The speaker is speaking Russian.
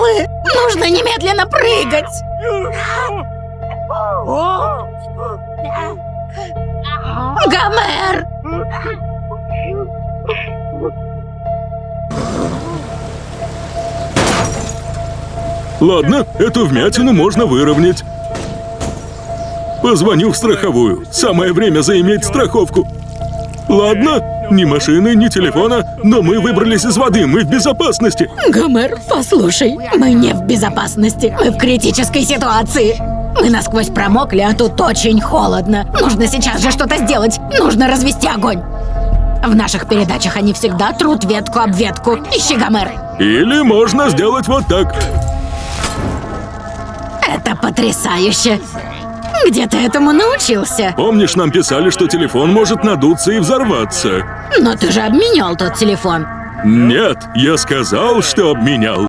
стрелы! Нужно немедленно прыгать! Гомер! Ладно, эту вмятину можно выровнять. Позвоню в страховую. Самое время заиметь страховку. Ладно, ни машины, ни телефона, но мы выбрались из воды, мы в безопасности. Гомер, послушай, мы не в безопасности, мы в критической ситуации. Мы насквозь промокли, а тут очень холодно. Нужно сейчас же что-то сделать, нужно развести огонь. В наших передачах они всегда трут ветку об ветку. Ищи, Гомер. Или можно сделать вот так. Это потрясающе. Где ты этому научился? Помнишь, нам писали, что телефон может надуться и взорваться? Но ты же обменял тот телефон. Нет, я сказал, что обменял.